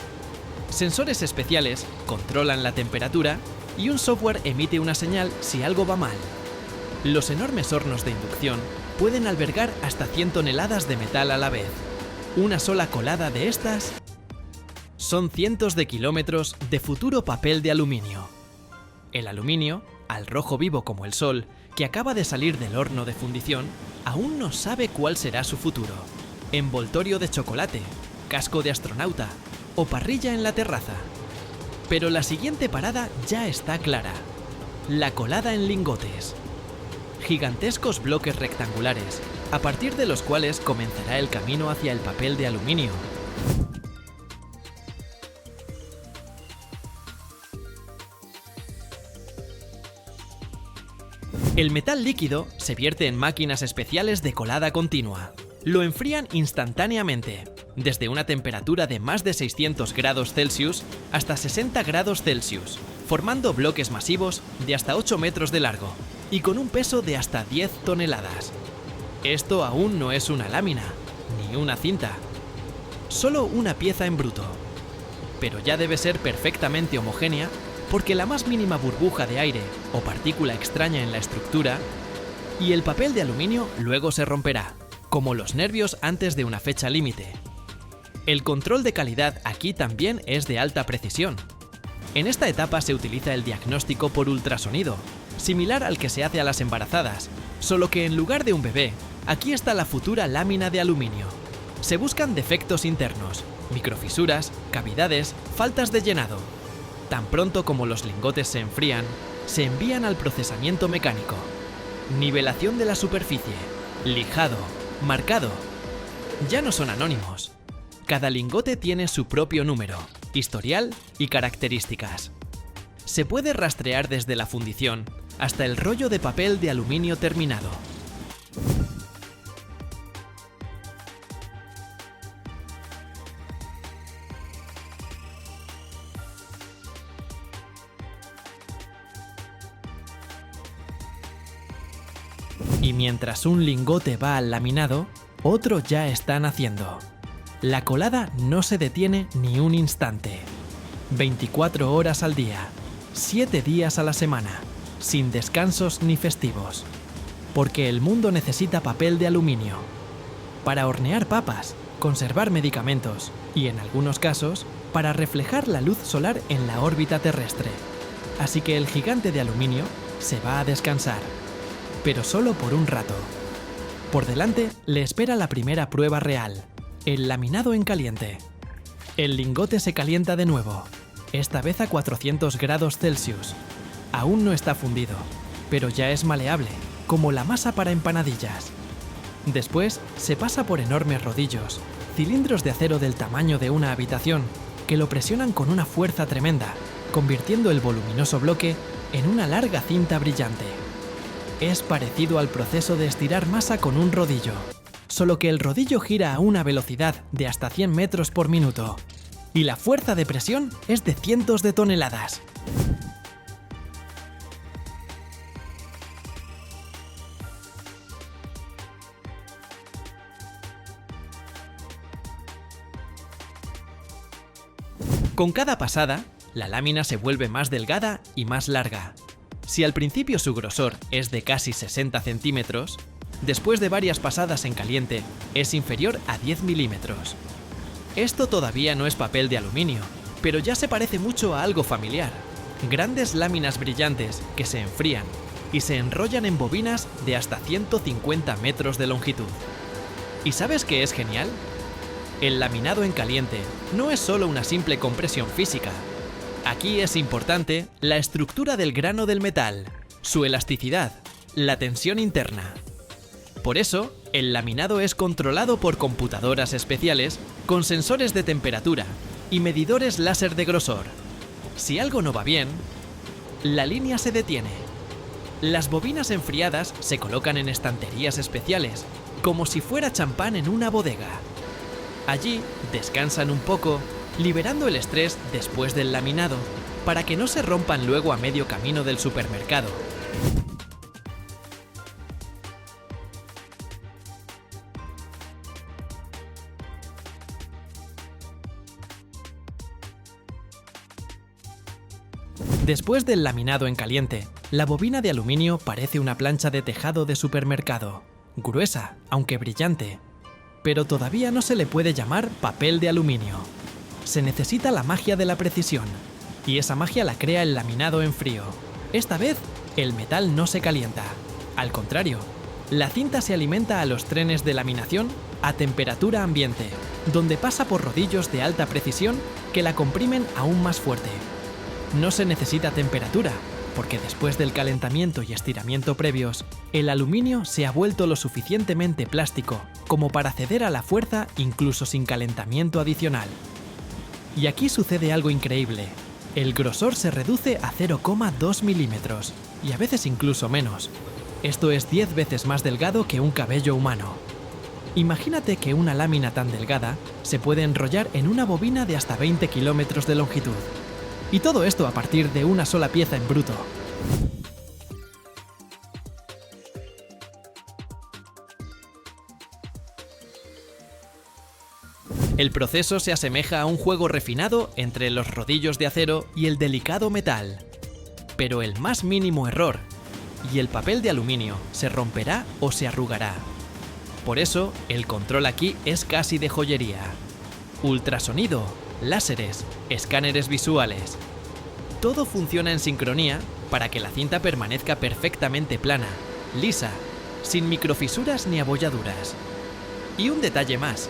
Sensores especiales controlan la temperatura y un software emite una señal si algo va mal. Los enormes hornos de inducción pueden albergar hasta 100 toneladas de metal a la vez. Una sola colada de estas son cientos de kilómetros de futuro papel de aluminio. El aluminio, al rojo vivo como el sol, que acaba de salir del horno de fundición, aún no sabe cuál será su futuro. Envoltorio de chocolate, casco de astronauta o parrilla en la terraza. Pero la siguiente parada ya está clara. La colada en lingotes. Gigantescos bloques rectangulares, a partir de los cuales comenzará el camino hacia el papel de aluminio. El metal líquido se vierte en máquinas especiales de colada continua. Lo enfrían instantáneamente, desde una temperatura de más de 600 grados Celsius hasta 60 grados Celsius, formando bloques masivos de hasta 8 metros de largo y con un peso de hasta 10 toneladas. Esto aún no es una lámina, ni una cinta, solo una pieza en bruto. Pero ya debe ser perfectamente homogénea porque la más mínima burbuja de aire o partícula extraña en la estructura y el papel de aluminio luego se romperá, como los nervios antes de una fecha límite. El control de calidad aquí también es de alta precisión. En esta etapa se utiliza el diagnóstico por ultrasonido, similar al que se hace a las embarazadas, solo que en lugar de un bebé, aquí está la futura lámina de aluminio. Se buscan defectos internos, microfisuras, cavidades, faltas de llenado. Tan pronto como los lingotes se enfrían, se envían al procesamiento mecánico. Nivelación de la superficie, lijado, marcado. Ya no son anónimos. Cada lingote tiene su propio número, historial y características. Se puede rastrear desde la fundición hasta el rollo de papel de aluminio terminado. Y mientras un lingote va al laminado, otro ya está naciendo. La colada no se detiene ni un instante. 24 horas al día, 7 días a la semana, sin descansos ni festivos. Porque el mundo necesita papel de aluminio. Para hornear papas, conservar medicamentos y, en algunos casos, para reflejar la luz solar en la órbita terrestre. Así que el gigante de aluminio se va a descansar. Pero solo por un rato. Por delante le espera la primera prueba real, el laminado en caliente. El lingote se calienta de nuevo, esta vez a 400 grados Celsius. Aún no está fundido, pero ya es maleable, como la masa para empanadillas. Después se pasa por enormes rodillos, cilindros de acero del tamaño de una habitación, que lo presionan con una fuerza tremenda, convirtiendo el voluminoso bloque en una larga cinta brillante. Es parecido al proceso de estirar masa con un rodillo, solo que el rodillo gira a una velocidad de hasta 100 metros por minuto, y la fuerza de presión es de cientos de toneladas. Con cada pasada, la lámina se vuelve más delgada y más larga. Si al principio su grosor es de casi 60 centímetros, después de varias pasadas en caliente es inferior a 10 milímetros. Esto todavía no es papel de aluminio, pero ya se parece mucho a algo familiar. Grandes láminas brillantes que se enfrían y se enrollan en bobinas de hasta 150 metros de longitud. ¿Y sabes qué es genial? El laminado en caliente no es solo una simple compresión física. Aquí es importante la estructura del grano del metal, su elasticidad, la tensión interna. Por eso, el laminado es controlado por computadoras especiales con sensores de temperatura y medidores láser de grosor. Si algo no va bien, la línea se detiene. Las bobinas enfriadas se colocan en estanterías especiales, como si fuera champán en una bodega. Allí descansan un poco, liberando el estrés después del laminado, para que no se rompan luego a medio camino del supermercado. Después del laminado en caliente, la bobina de aluminio parece una plancha de tejado de supermercado, gruesa, aunque brillante. Pero todavía no se le puede llamar papel de aluminio. Se necesita la magia de la precisión, y esa magia la crea el laminado en frío. Esta vez, el metal no se calienta. Al contrario, la cinta se alimenta a los trenes de laminación a temperatura ambiente, donde pasa por rodillos de alta precisión que la comprimen aún más fuerte. No se necesita temperatura, porque después del calentamiento y estiramiento previos, el aluminio se ha vuelto lo suficientemente plástico como para ceder a la fuerza incluso sin calentamiento adicional. Y aquí sucede algo increíble. El grosor se reduce a 0,2 milímetros, y a veces incluso menos. Esto es 10 veces más delgado que un cabello humano. Imagínate que una lámina tan delgada se puede enrollar en una bobina de hasta 20 kilómetros de longitud. Y todo esto a partir de una sola pieza en bruto. El proceso se asemeja a un juego refinado entre los rodillos de acero y el delicado metal. Pero el más mínimo error, y el papel de aluminio se romperá o se arrugará. Por eso, el control aquí es casi de joyería. Ultrasonido, láseres, escáneres visuales. Todo funciona en sincronía para que la cinta permanezca perfectamente plana, lisa, sin microfisuras ni abolladuras. Y un detalle más.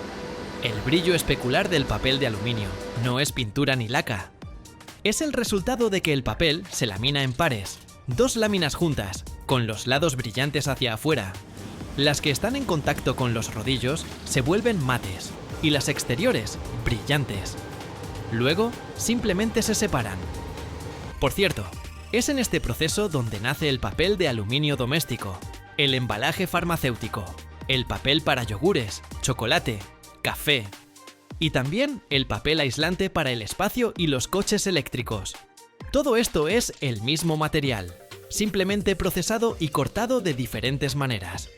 El brillo especular del papel de aluminio no es pintura ni laca. Es el resultado de que el papel se lamina en pares, 2 láminas juntas, con los lados brillantes hacia afuera. Las que están en contacto con los rodillos se vuelven mates y las exteriores brillantes. Luego, simplemente se separan. Por cierto, es en este proceso donde nace el papel de aluminio doméstico, el embalaje farmacéutico, el papel para yogures, chocolate, café y también el papel aislante para el espacio y los coches eléctricos. Todo esto es el mismo material, simplemente procesado y cortado de diferentes maneras.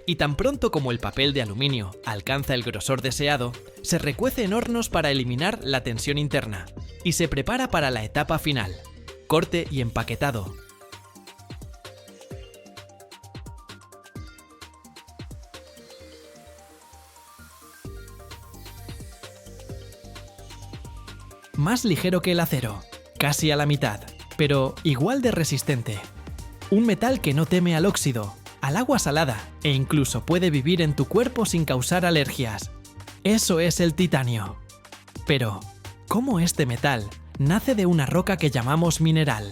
Y tan pronto como el papel de aluminio alcanza el grosor deseado, se recuece en hornos para eliminar la tensión interna y se prepara para la etapa final, corte y empaquetado. Más ligero que el acero, casi a la mitad, pero igual de resistente. Un metal que no teme al óxido, al agua salada e incluso puede vivir en tu cuerpo sin causar alergias. Eso es el titanio. Pero, ¿cómo este metal nace de una roca que llamamos mineral?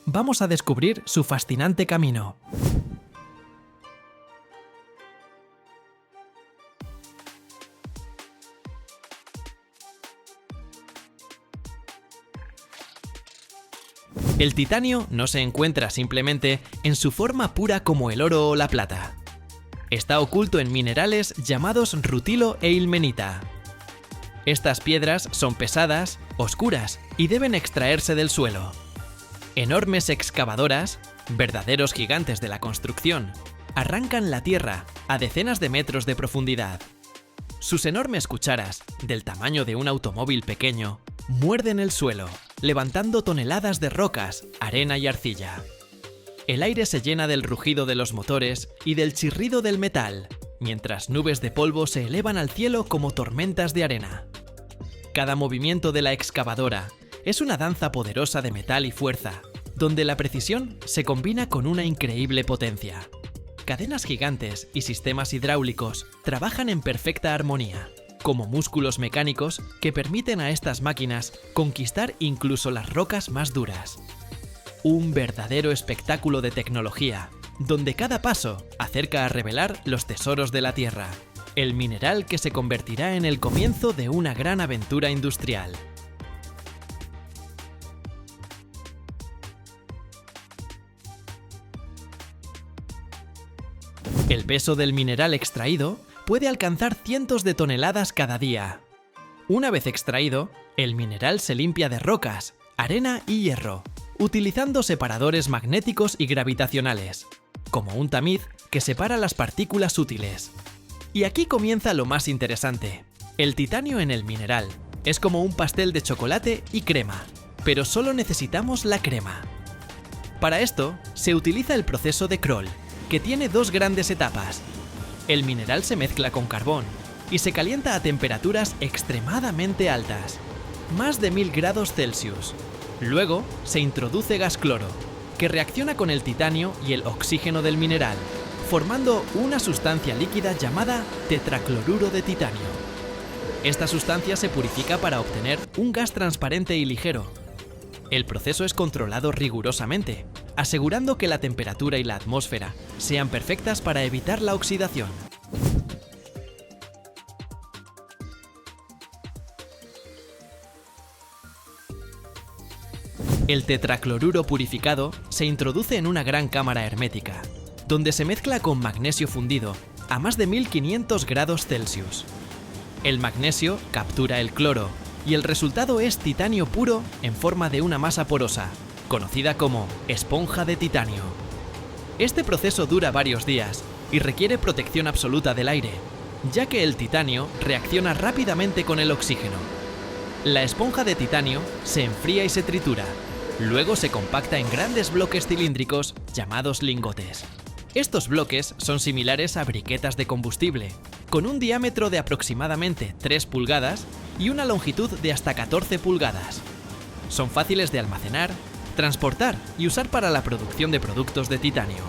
Vamos a descubrir su fascinante camino. El titanio no se encuentra simplemente en su forma pura como el oro o la plata. Está oculto en minerales llamados rutilo e ilmenita. Estas piedras son pesadas, oscuras y deben extraerse del suelo. Enormes excavadoras, verdaderos gigantes de la construcción, arrancan la tierra a decenas de metros de profundidad. Sus enormes cucharas, del tamaño de un automóvil pequeño, muerden el suelo, levantando toneladas de rocas, arena y arcilla. El aire se llena del rugido de los motores y del chirrido del metal, mientras nubes de polvo se elevan al cielo como tormentas de arena. Cada movimiento de la excavadora es una danza poderosa de metal y fuerza, donde la precisión se combina con una increíble potencia. Cadenas gigantes y sistemas hidráulicos trabajan en perfecta armonía, como músculos mecánicos que permiten a estas máquinas conquistar incluso las rocas más duras. Un verdadero espectáculo de tecnología, donde cada paso acerca a revelar los tesoros de la Tierra, el mineral que se convertirá en el comienzo de una gran aventura industrial. El peso del mineral extraído puede alcanzar cientos de toneladas cada día. Una vez extraído, el mineral se limpia de rocas, arena y hierro, utilizando separadores magnéticos y gravitacionales, como un tamiz que separa las partículas útiles. Y aquí comienza lo más interesante. El titanio en el mineral es como un pastel de chocolate y crema, pero solo necesitamos la crema. Para esto, se utiliza el proceso de Kroll, que tiene 2 grandes etapas. El mineral se mezcla con carbón y se calienta a temperaturas extremadamente altas, más de 1000 grados Celsius. Luego se introduce gas cloro, que reacciona con el titanio y el oxígeno del mineral, formando una sustancia líquida llamada tetracloruro de titanio. Esta sustancia se purifica para obtener un gas transparente y ligero. El proceso es controlado rigurosamente, asegurando que la temperatura y la atmósfera sean perfectas para evitar la oxidación. El tetracloruro purificado se introduce en una gran cámara hermética, donde se mezcla con magnesio fundido a más de 1500 grados Celsius. El magnesio captura el cloro y el resultado es titanio puro en forma de una masa porosa, conocida como esponja de titanio. Este proceso dura varios días y requiere protección absoluta del aire, ya que el titanio reacciona rápidamente con el oxígeno. La esponja de titanio se enfría y se tritura, luego se compacta en grandes bloques cilíndricos llamados lingotes. Estos bloques son similares a briquetas de combustible, con un diámetro de aproximadamente 3 pulgadas y una longitud de hasta 14 pulgadas. Son fáciles de almacenar, transportar y usar para la producción de productos de titanio.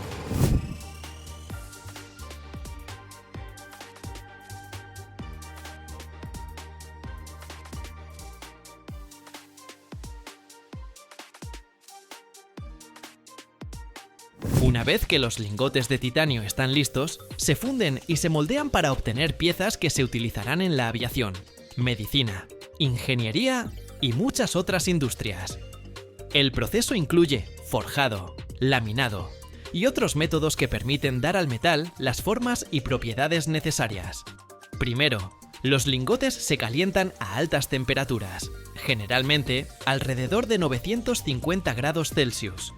Una vez que los lingotes de titanio están listos, se funden y se moldean para obtener piezas que se utilizarán en la aviación, medicina, ingeniería y muchas otras industrias. El proceso incluye forjado, laminado y otros métodos que permiten dar al metal las formas y propiedades necesarias. Primero, los lingotes se calientan a altas temperaturas, generalmente alrededor de 950 grados Celsius.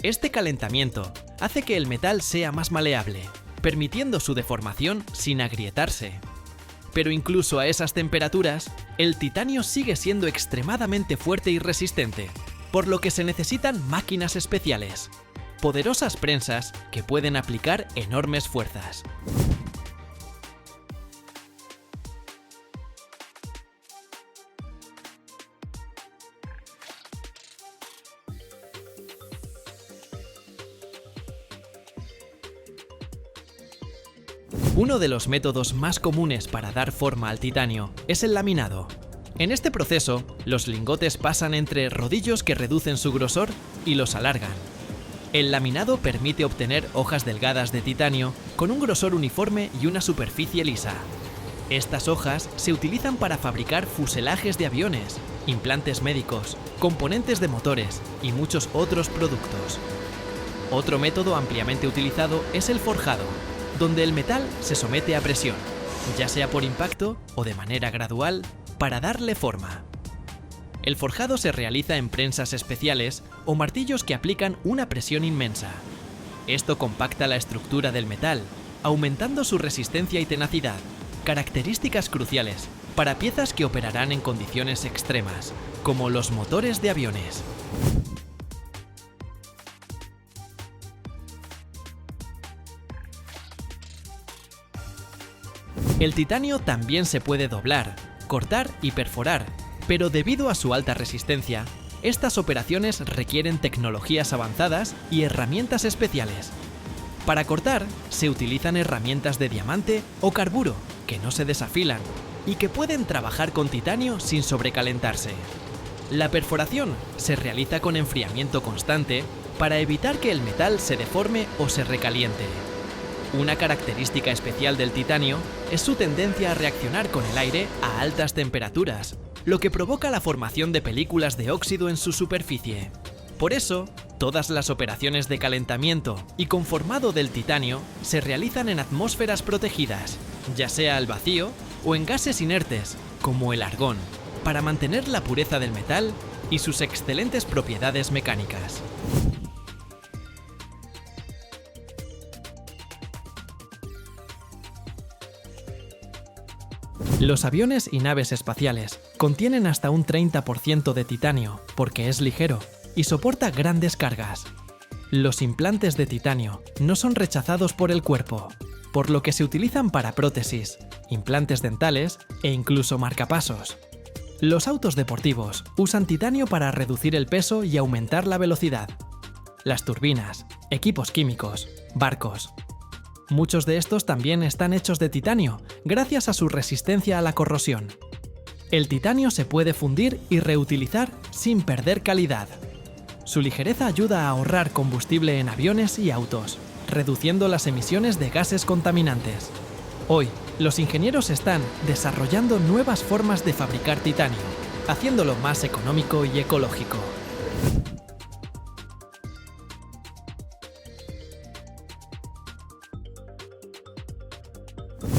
Este calentamiento hace que el metal sea más maleable, permitiendo su deformación sin agrietarse. Pero incluso a esas temperaturas, el titanio sigue siendo extremadamente fuerte y resistente, por lo que se necesitan máquinas especiales, poderosas prensas que pueden aplicar enormes fuerzas. Uno de los métodos más comunes para dar forma al titanio es el laminado. En este proceso, los lingotes pasan entre rodillos que reducen su grosor y los alargan. El laminado permite obtener hojas delgadas de titanio con un grosor uniforme y una superficie lisa. Estas hojas se utilizan para fabricar fuselajes de aviones, implantes médicos, componentes de motores y muchos otros productos. Otro método ampliamente utilizado es el forjado, donde el metal se somete a presión, ya sea por impacto o de manera gradual, para darle forma. El forjado se realiza en prensas especiales o martillos que aplican una presión inmensa. Esto compacta la estructura del metal, aumentando su resistencia y tenacidad, características cruciales para piezas que operarán en condiciones extremas, como los motores de aviones. El titanio también se puede doblar, cortar y perforar, pero debido a su alta resistencia, estas operaciones requieren tecnologías avanzadas y herramientas especiales. Para cortar, se utilizan herramientas de diamante o carburo, que no se desafilan y que pueden trabajar con titanio sin sobrecalentarse. La perforación se realiza con enfriamiento constante para evitar que el metal se deforme o se recaliente. Una característica especial del titanio es su tendencia a reaccionar con el aire a altas temperaturas, lo que provoca la formación de películas de óxido en su superficie. Por eso, todas las operaciones de calentamiento y conformado del titanio se realizan en atmósferas protegidas, ya sea al vacío o en gases inertes, como el argón, para mantener la pureza del metal y sus excelentes propiedades mecánicas. Los aviones y naves espaciales contienen hasta un 30% de titanio porque es ligero y soporta grandes cargas. Los implantes de titanio no son rechazados por el cuerpo, por lo que se utilizan para prótesis, implantes dentales e incluso marcapasos. Los autos deportivos usan titanio para reducir el peso y aumentar la velocidad. Las turbinas, equipos químicos, barcos. Muchos de estos también están hechos de titanio, gracias a su resistencia a la corrosión. El titanio se puede fundir y reutilizar sin perder calidad. Su ligereza ayuda a ahorrar combustible en aviones y autos, reduciendo las emisiones de gases contaminantes. Hoy, los ingenieros están desarrollando nuevas formas de fabricar titanio, haciéndolo más económico y ecológico.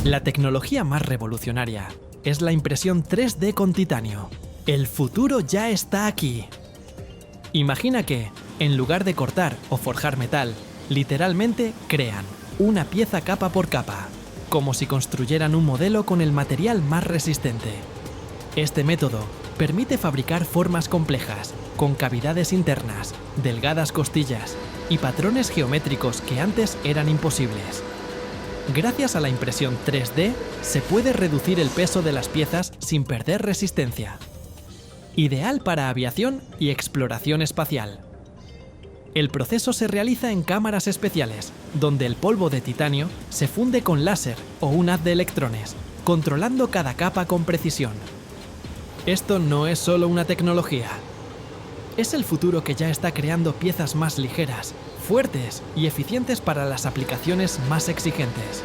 La tecnología más revolucionaria es la impresión 3D con titanio. El futuro ya está aquí. Imagina que, en lugar de cortar o forjar metal, literalmente crean una pieza capa por capa, como si construyeran un modelo con el material más resistente. Este método permite fabricar formas complejas, con cavidades internas, delgadas costillas y patrones geométricos que antes eran imposibles. Gracias a la impresión 3D, se puede reducir el peso de las piezas sin perder resistencia. Ideal para aviación y exploración espacial. El proceso se realiza en cámaras especiales, donde el polvo de titanio se funde con láser o un haz de electrones, controlando cada capa con precisión. Esto no es solo una tecnología. Es el futuro que ya está creando piezas más ligeras, fuertes y eficientes para las aplicaciones más exigentes.